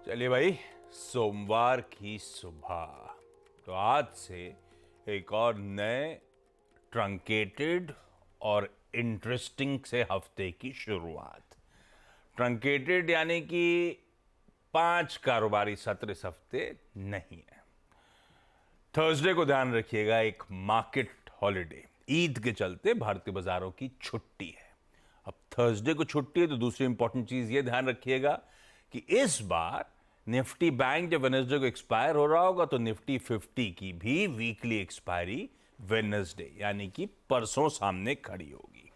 चलिए भाई, सोमवार की सुबह तो आज से एक और नए ट्रंकेटेड और इंटरेस्टिंग से हफ्ते की शुरुआत। ट्रंकेटेड यानी कि 5 कारोबारी सत्र इस हफ्ते नहीं है। थर्सडे को ध्यान रखिएगा, एक मार्केट हॉलिडे, ईद के चलते भारतीय बाजारों की छुट्टी है। अब थर्सडे को छुट्टी है तो दूसरी इंपॉर्टेंट चीज ये ध्यान रखिएगा कि इस बार निफ्टी बैंक जब वेडनेसडे को एक्सपायर हो रहा होगा तो निफ्टी 50 की भी वीकली एक्सपायरी वेडनेसडे यानी कि परसों सामने खड़ी होगी।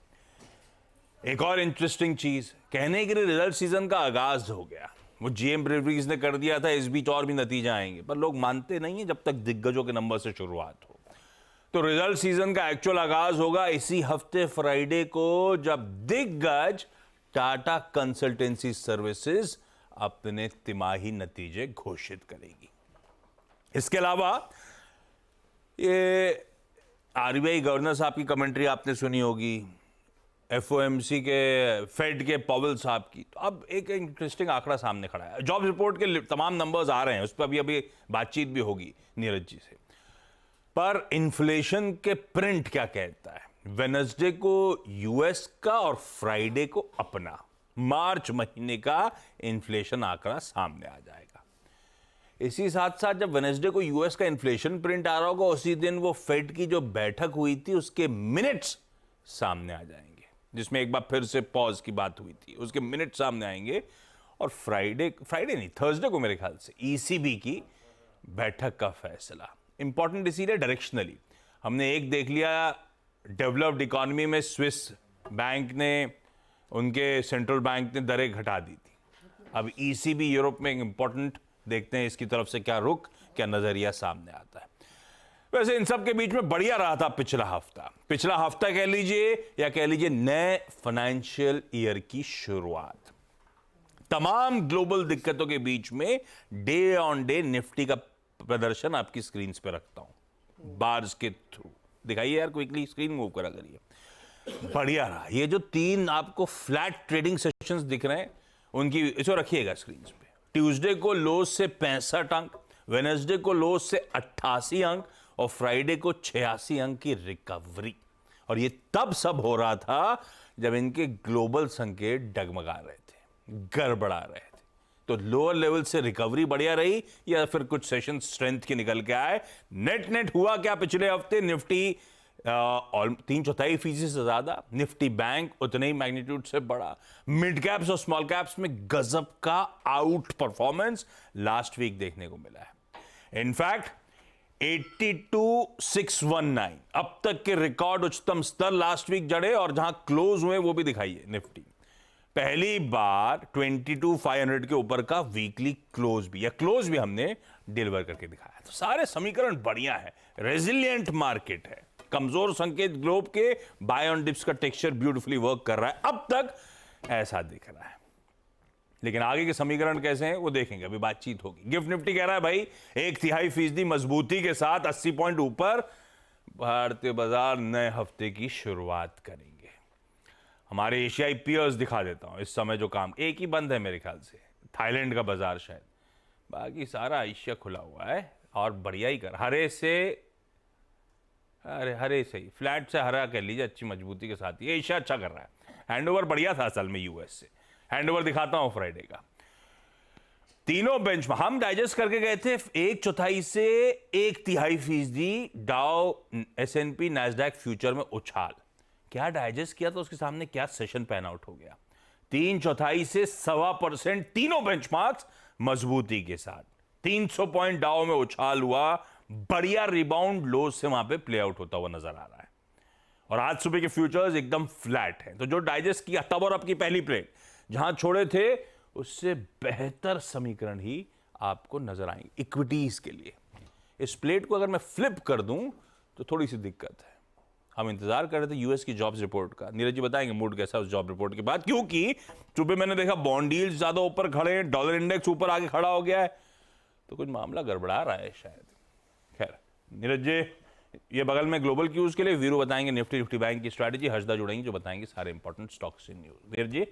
एक और इंटरेस्टिंग चीज, कहने के लिए रिजल्ट सीजन का आगाज हो गया, वो जीएम ब्रेवरीज ने कर दिया था, इस बीच और भी नतीजे आएंगे, पर लोग मानते नहीं है जब तक दिग्गजों के नंबर से शुरुआत हो। तो रिजल्ट सीजन का एक्चुअल आगाज होगा इसी हफ्ते फ्राइडे को, जब दिग्गज टाटा कंसल्टेंसी सर्विसेज अपने तिमाही नतीजे घोषित करेगी। इसके अलावा ये आरबीआई गवर्नर साहब की कमेंट्री आपने सुनी होगी, एफओएमसी के फेड के पॉवेल साहब की। तो अब एक इंटरेस्टिंग आंकड़ा सामने खड़ा है। जॉब रिपोर्ट के तमाम नंबर्स आ रहे हैं, उस पर अभी बातचीत भी होगी नीरज जी से, पर इन्फ्लेशन के प्रिंट क्या कहता है। वेडनेसडे को यूएस का और फ्राइडे को अपना मार्च महीने का इन्फ्लेशन आंकड़ा सामने आ जाएगा। इसी साथ साथ जब वेडनेसडे को यूएस का इन्फ्लेशन प्रिंट आ रहा होगा, उसी दिन वो फेड की जो बैठक हुई थी उसके मिनट्स सामने आ जाएंगे, जिसमें एक बार फिर से पॉज की बात हुई थी, उसके मिनट सामने आएंगे। और फ्राइडे नहीं, थर्सडे को मेरे ख्याल से ईसीबी की बैठक का फैसला इंपॉर्टेंट इसीलिए डायरेक्शनली। हमने एक देख लिया, डेवलप्ड इकोनॉमी में स्विस बैंक ने, उनके सेंट्रल बैंक ने दरें घटा दी थी। अब ईसीबी यूरोप में इंपॉर्टेंट, देखते हैं इसकी तरफ से क्या रुख, क्या नजरिया सामने आता है। वैसे इन सब के बीच में बढ़िया रहा था पिछला हफ्ता कह लीजिए या कह लीजिए नए फाइनेंशियल ईयर की शुरुआत। तमाम ग्लोबल दिक्कतों के बीच में डे ऑन डे निफ्टी का प्रदर्शन आपकी स्क्रीन पे रखता हूं बार्स के थ्रू। दिखाइए यार, क्विकली स्क्रीन मूव करा करिए। बढ़िया रहा। ये जो 3 आपको फ्लैट ट्रेडिंग सेशंस दिख रहे हैं, उनकी इसको रखिएगा स्क्रीन पे। ट्यूसडे को लोज से 65 अंक, वेडनेसडे को लोज से 88 अंक और फ्राइडे को 86 अंक की रिकवरी। और ये तब सब हो रहा था जब इनके ग्लोबल संकेत डगमगा रहे थे, गड़बड़ा रहे थे। तो लोअर लेवल से रिकवरी बढ़िया रही या फिर कुछ सेशन स्ट्रेंथ के निकल के आए। नेट हुआ क्या पिछले हफ्ते, निफ्टी और 3/4% से ज्यादा, निफ्टी बैंक उतने ही मैग्नीट्यूड से बढ़ा। मिड कैप्स और स्मॉल कैप्स में गजब का आउट परफॉर्मेंस लास्ट वीक देखने को मिला है। इनफैक्ट 82,619 अब तक के रिकॉर्ड उच्चतम स्तर लास्ट वीक जड़े, और जहां क्लोज हुए वो भी दिखाइए। निफ्टी पहली बार 22,500 के ऊपर का वीकली क्लोज भी हमने डिलीवर करके दिखाया। तो सारे समीकरण बढ़िया है, रेजिलिएंट मार्केट है, कमजोर संकेत ग्लोब के बाय ऑन डिप्स का टेक्सचर ब्यूटीफुली वर्क कर रहा है, अब तक ऐसा दिख रहा है। लेकिन आगे के समीकरण कैसे हैं वो देखेंगे, अभी बातचीत होगी। गिफ्ट निफ्टी कह रहा है भाई 1/3% मजबूती के साथ 80 पॉइंट ऊपर भारतीय बाजार नए हफ्ते की शुरुआत करेंगे। हमारे एशियाई पियर्स दिखा देता हूं, इस समय जो काम, एक ही बंद है मेरे ख्याल से, थाईलैंड का बाजार शायद, बाकी सारा एशिया खुला हुआ है और बढ़िया ही कर, हरे से ही, फ्लैट से हरा कह लीजिए, अच्छी मजबूती के साथ ये एशिया अच्छा कर रहा है। हैंडओवर बढ़िया था असल में यूएस से। हैंडओवर दिखाता हूं फ्राइडे का। तीनों बेंच में हम डाइजेस्ट करके गए थे 1/4 से 1/3% डाउ, एसएनपी, नैस्डैक फ्यूचर में उछाल। क्या डाइजेस्ट किया तो उसके सामने क्या सेशन पैन आउट हो गया। 3/4 से 1.25% तीनों बेंचमार्क्स मजबूती के साथ। 300 पॉइंट डाउ में उछाल हुआ, बढ़िया रिबाउंड लो से वहां पे प्ले आउट होता हुआ नजर आ रहा है। और आज सुबह के फ्यूचर्स एकदम फ्लैट हैं। तो जो डाइजेस्ट किया तब और अब की पहली प्लेट, जहां छोड़े थे उससे बेहतर समीकरण ही आपको नजर आएंगे इक्विटीज के लिए। इस प्लेट को अगर मैं फ्लिप कर दूं तो थोड़ी सी दिक्कत है। हम इंतजार कर रहे थे यूएस की जॉब्स रिपोर्ट का, नीरज जी बताएंगे मूड कैसा उस जॉब रिपोर्ट के बाद, क्योंकि सुबह मैंने देखा बॉन्ड यील्ड्स ज्यादा ऊपर खड़े हैं, डॉलर इंडेक्स ऊपर आके खड़ा हो गया है, तो कुछ मामला गड़बड़ा रहा है शायद। खैर नीरज जी ये बगल में ग्लोबल क्यूज के लिए वीरू बताएंगे निफ्टी बैंक की स्ट्रैटेजी, हर्षदा जुड़ेंगी जो बताएंगे सारे important stocks in news. Neeraj ji